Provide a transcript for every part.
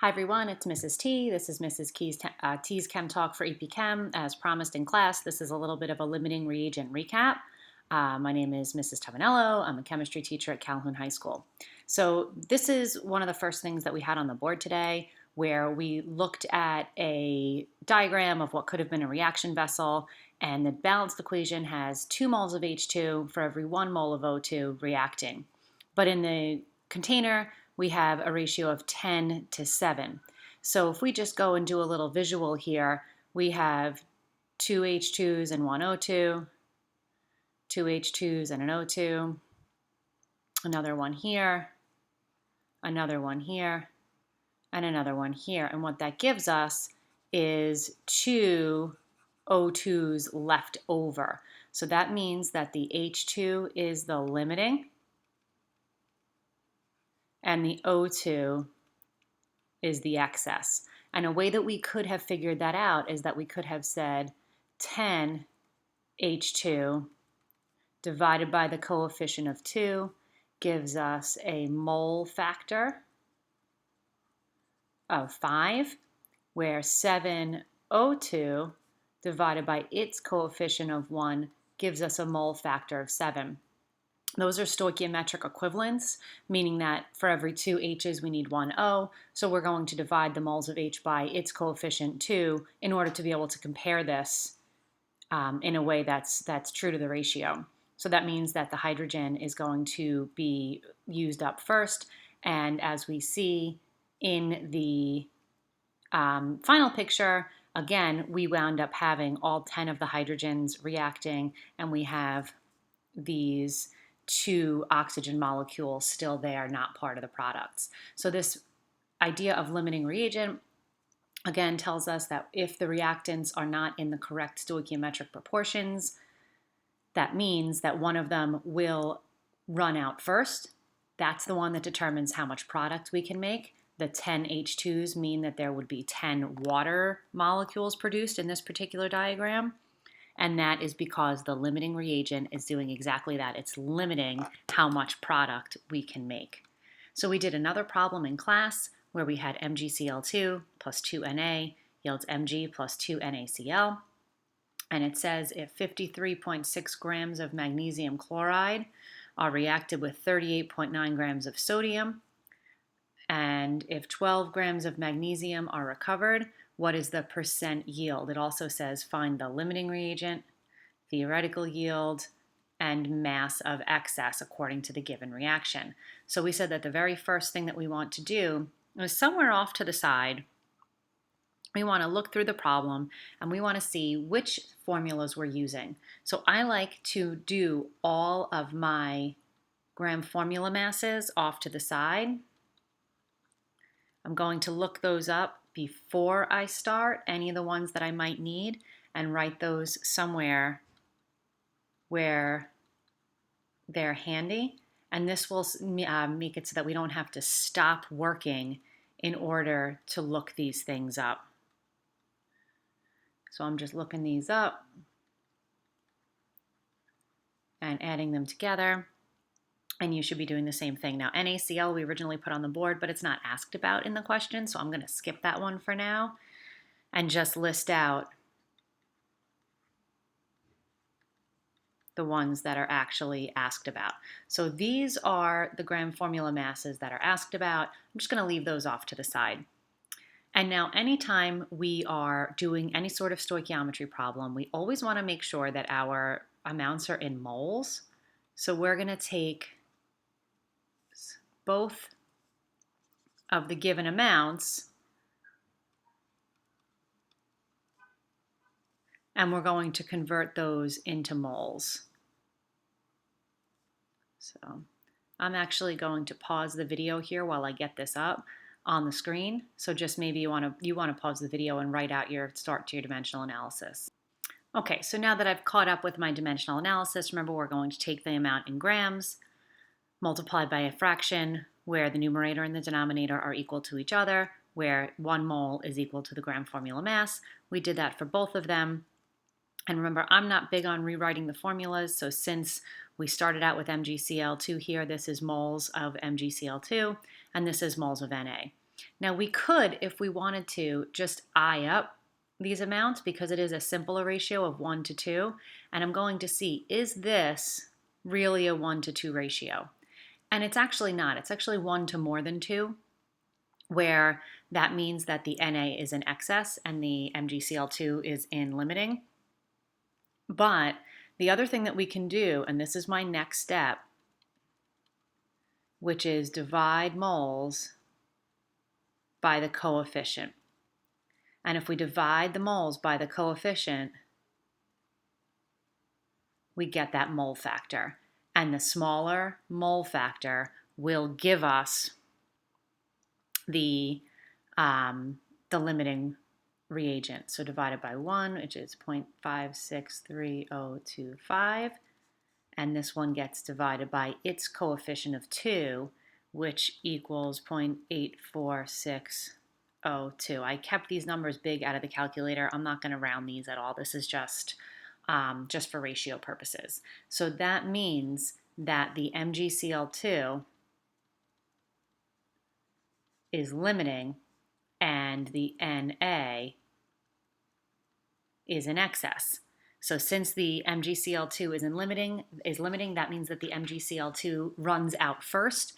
Hi everyone, it's Mrs. T. This is Mrs. T's Chem Talk for EP Chem. As promised in class, this is a little bit of a limiting reagent recap. My name is Mrs. Tavanello. I'm a chemistry teacher at Calhoun High School. So this is one of the first things that we had on the board today, where we looked at a diagram of what could have been a reaction vessel, and the balanced equation has 2 moles of H2 for every 1 mole of O2 reacting. But in the container, we have a ratio of 10 to 7. So if we just go and do a little visual here, we have 2 H2s and 1 O2, 2 H2s and an O2, another one here, another one here, and another one here. And what that gives us is 2 O2s left over. So that means that the H2 is the limiting, and the O2 is the excess. And a way that we could have figured that out is that we could have said 10 H2 divided by the coefficient of 2 gives us a mole factor of 5, where 7 O2 divided by its coefficient of 1 gives us a mole factor of 7. Those are stoichiometric equivalents, meaning that for every 2 H's we need 1 O, so we're going to divide the moles of H by its coefficient 2 in order to be able to compare this in a way that's true to the ratio. So that means that the hydrogen is going to be used up first, and as we see in the final picture, again, we wound up having all 10 of the hydrogens reacting, and we have these 2 oxygen molecules still there, not part of the products. So this idea of limiting reagent, again, tells us that if the reactants are not in the correct stoichiometric proportions, that means that one of them will run out first. That's the one that determines how much product we can make. The 10 H2s mean that there would be 10 water molecules produced in this particular diagram. And that is because the limiting reagent is doing exactly that. It's limiting how much product we can make. So we did another problem in class where we had MgCl2 plus 2Na yields Mg plus 2NaCl. And it says if 53.6 grams of magnesium chloride are reacted with 38.9 grams of sodium, and if 12 grams of magnesium are recovered, what is the percent yield? It also says find the limiting reagent, theoretical yield, and mass of excess according to the given reaction. So we said that the very first thing that we want to do is somewhere off to the side, we want to look through the problem and we want to see which formulas we're using. So I like to do all of my gram formula masses off to the side. I'm going to look those up before I start, any of the ones that I might need, and write those somewhere where they're handy. And this will make it so that we don't have to stop working in order to look these things up. So I'm just looking these up and adding them together. And you should be doing the same thing. Now, NaCl we originally put on the board, but it's not asked about in the question, so I'm going to skip that one for now and just list out the ones that are actually asked about. So these are the gram formula masses that are asked about. I'm just going to leave those off to the side. And now anytime we are doing any sort of stoichiometry problem, we always want to make sure that our amounts are in moles. So we're going to take both of the given amounts and we're going to convert those into moles. So I'm actually going to pause the video here while I get this up on the screen. So just maybe you want to pause the video and write out your start to your dimensional analysis. Okay, so now that I've caught up with my dimensional analysis, remember we're going to take the amount in grams, multiplied by a fraction where the numerator and the denominator are equal to each other, where 1 mole is equal to the gram formula mass. We did that for both of them. And remember, I'm not big on rewriting the formulas, so since we started out with MgCl2 here, this is moles of MgCl2, and this is moles of Na. Now we could, if we wanted to, just eye up these amounts because it is a simpler ratio of 1 to 2. And I'm going to see, is this really a 1 to 2 ratio? And it's actually not. It's actually 1 to more than 2, where that means that the Na is in excess and the MgCl2 is in limiting. But the other thing that we can do, and this is my next step, which is divide moles by the coefficient. And if we divide the moles by the coefficient, we get that mole factor. And the smaller mole factor will give us the limiting reagent. So divided by 1, which is 0.563025. And this one gets divided by its coefficient of 2, which equals 0.84602. I kept these numbers big out of the calculator. I'm not going to round these at all. This is just for ratio purposes. So that means that the MgCl2 is limiting and the Na is in excess. So since the MgCl2 is limiting, that means that the MgCl2 runs out first.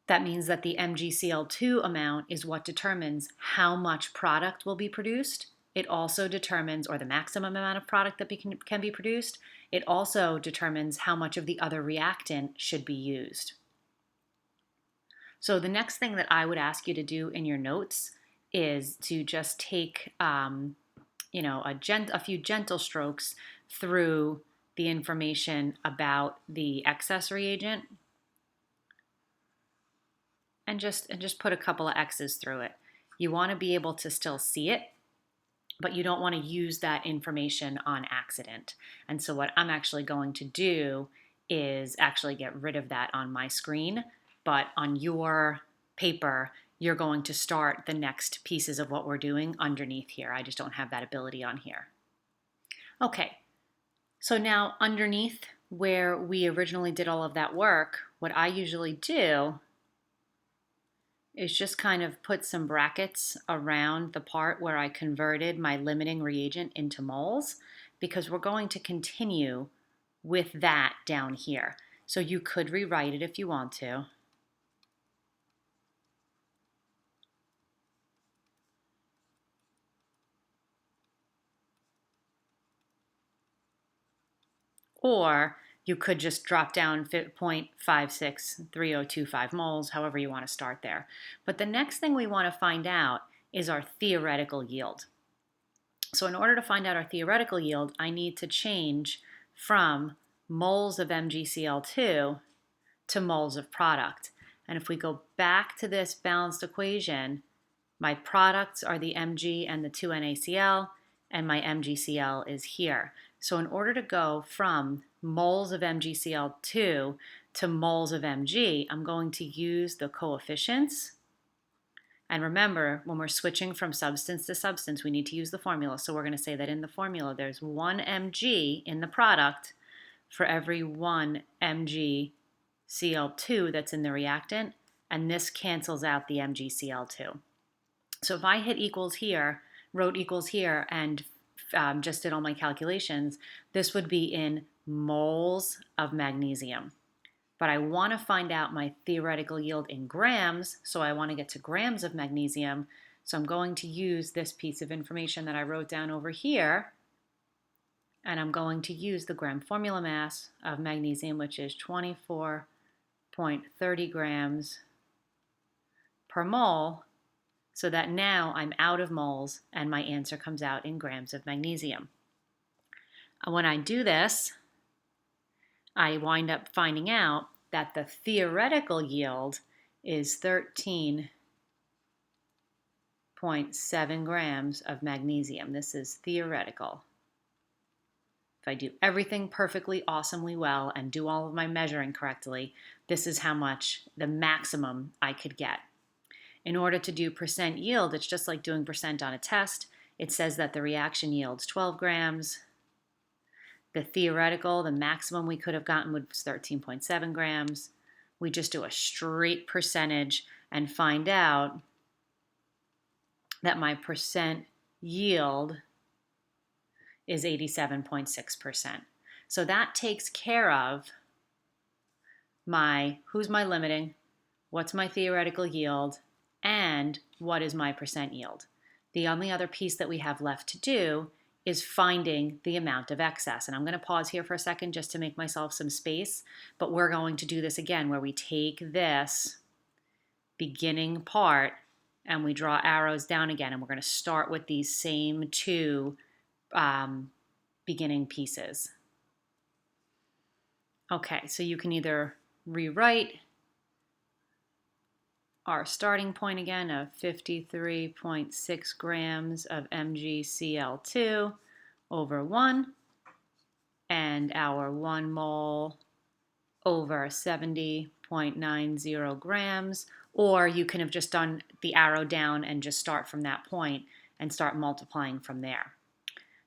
That means that the MgCl2 amount is what determines how much product will be produced. It also determines, or the maximum amount of product that can be produced. It also determines how much of the other reactant should be used. So the next thing that I would ask you to do in your notes is to just take a few gentle strokes through the information about the excess reagent and just put a couple of X's through it. You want to be able to still see it, but you don't want to use that information on accident. And so what I'm actually going to do is actually get rid of that on my screen, but on your paper, you're going to start the next pieces of what we're doing underneath here. I just don't have that ability on here. Okay, so now underneath where we originally did all of that work, what I usually do is just kind of put some brackets around the part where I converted my limiting reagent into moles, because we're going to continue with that down here. So you could rewrite it if you want to. Or you could just drop down 0.563025 moles, however you want to start there. But the next thing we want to find out is our theoretical yield. So in order to find out our theoretical yield, I need to change from moles of MgCl2 to moles of product. And if we go back to this balanced equation, my products are the Mg and the 2NaCl, and my MgCl is here. So in order to go from moles of MgCl2 to moles of Mg, I'm going to use the coefficients. And remember, when we're switching from substance to substance, we need to use the formula. So we're going to say that in the formula, there's 1 Mg in the product for every 1 MgCl2 that's in the reactant, and this cancels out the MgCl2. So if I hit equals here, wrote equals here, and just did all my calculations, this would be in moles of magnesium. But I want to find out my theoretical yield in grams, so I want to get to grams of magnesium. So I'm going to use this piece of information that I wrote down over here, and I'm going to use the gram formula mass of magnesium, which is 24.30 grams per mole, so that now I'm out of moles and my answer comes out in grams of magnesium. When I do this, I wind up finding out that the theoretical yield is 13.7 grams of magnesium. This is theoretical. If I do everything perfectly, awesomely well, and do all of my measuring correctly, this is how much the maximum I could get. In order to do percent yield, it's just like doing percent on a test. It says that the reaction yields 12 grams. The theoretical, the maximum we could have gotten was 13.7 grams. We just do a straight percentage and find out that my percent yield is 87.6%. So that takes care of who's my limiting, what's my theoretical yield, and what is my percent yield. The only other piece that we have left to do is finding the amount of excess. And I'm going to pause here for a second just to make myself some space, but we're going to do this again where we take this beginning part and we draw arrows down again, and we're going to start with these same two beginning pieces. Okay, so you can either rewrite our starting point again of 53.6 grams of MgCl2 over 1, and our 1 mole over 70.90 grams, or you can have just done the arrow down and just start from that point and start multiplying from there.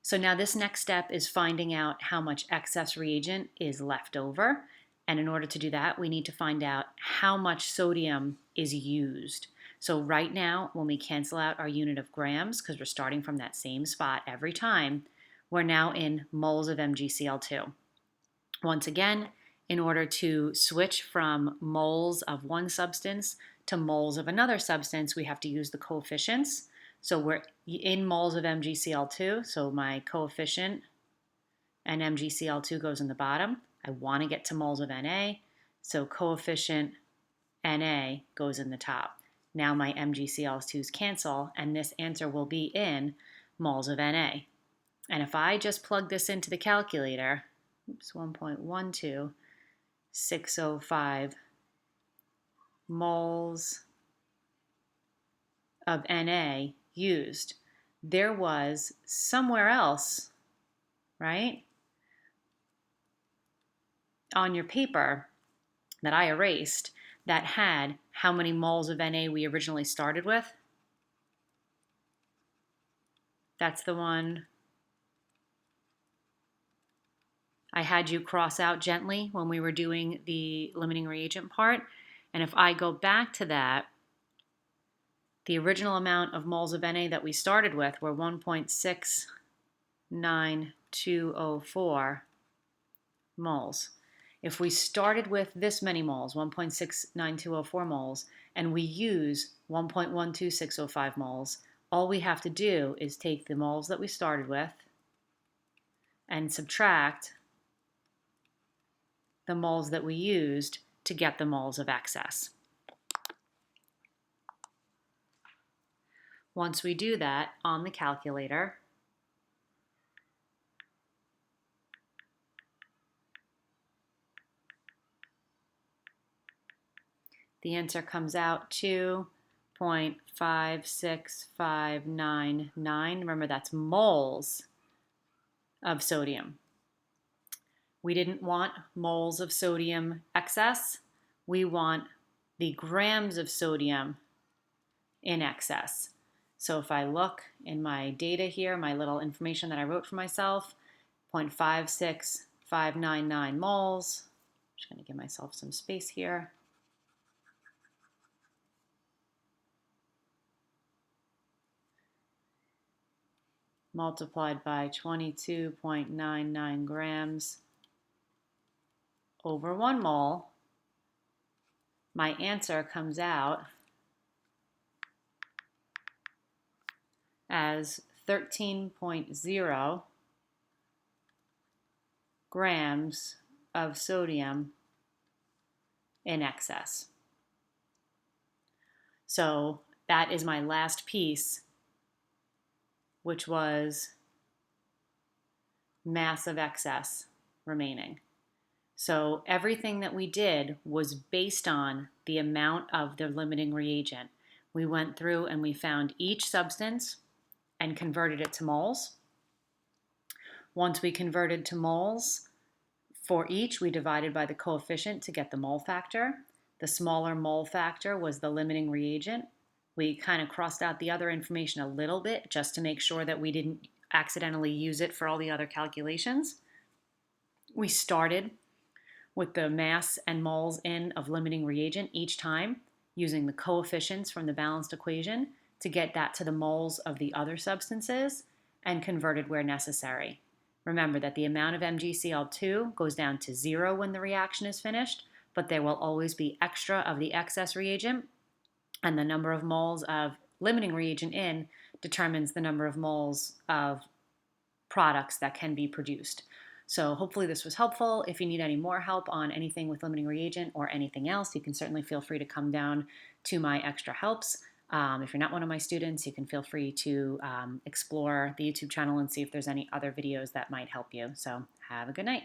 So now this next step is finding out how much excess reagent is left over. And in order to do that, we need to find out how much sodium is used. So right now, when we cancel out our unit of grams, because we're starting from that same spot every time, we're now in moles of MgCl2. Once again, in order to switch from moles of one substance to moles of another substance, we have to use the coefficients. So we're in moles of MgCl2, so my coefficient and MgCl2 goes in the bottom. I want to get to moles of Na, so coefficient Na goes in the top. Now my MgCl2's cancel, and this answer will be in moles of Na. And if I just plug this into the calculator, 1.12605 moles of Na used. There was somewhere else, right, on your paper that I erased that had how many moles of Na we originally started with. That's the one I had you cross out gently when we were doing the limiting reagent part. And if I go back to that, the original amount of moles of Na that we started with were 1.69204 moles. If we started with this many moles, 1.69204 moles, and we use 1.12605 moles, all we have to do is take the moles that we started with and subtract the moles that we used to get the moles of excess. Once we do that on the calculator, the answer comes out to 0.56599. Remember, that's moles of sodium. We didn't want moles of sodium excess. We want the grams of sodium in excess. So if I look in my data here, my little information that I wrote for myself, 0.56599 moles. I'm just going to give myself some space here. Multiplied by 22.99 grams over 1 mole, my answer comes out as 13.0 grams of sodium in excess. So that is my last piece, which was mass of excess remaining. So everything that we did was based on the amount of the limiting reagent. We went through and we found each substance and converted it to moles. Once we converted to moles, for each we divided by the coefficient to get the mole factor. The smaller mole factor was the limiting reagent. We kind of crossed out the other information a little bit just to make sure that we didn't accidentally use it for all the other calculations. We started with the mass and moles in of limiting reagent each time using the coefficients from the balanced equation to get that to the moles of the other substances and converted where necessary. Remember that the amount of MgCl2 goes down to 0 when the reaction is finished, but there will always be extra of the excess reagent, and the number of moles of limiting reagent in determines the number of moles of products that can be produced. So hopefully this was helpful. If you need any more help on anything with limiting reagent or anything else, you can certainly feel free to come down to my extra helps. If you're not one of my students, you can feel free to explore the YouTube channel and see if there's any other videos that might help you. So have a good night.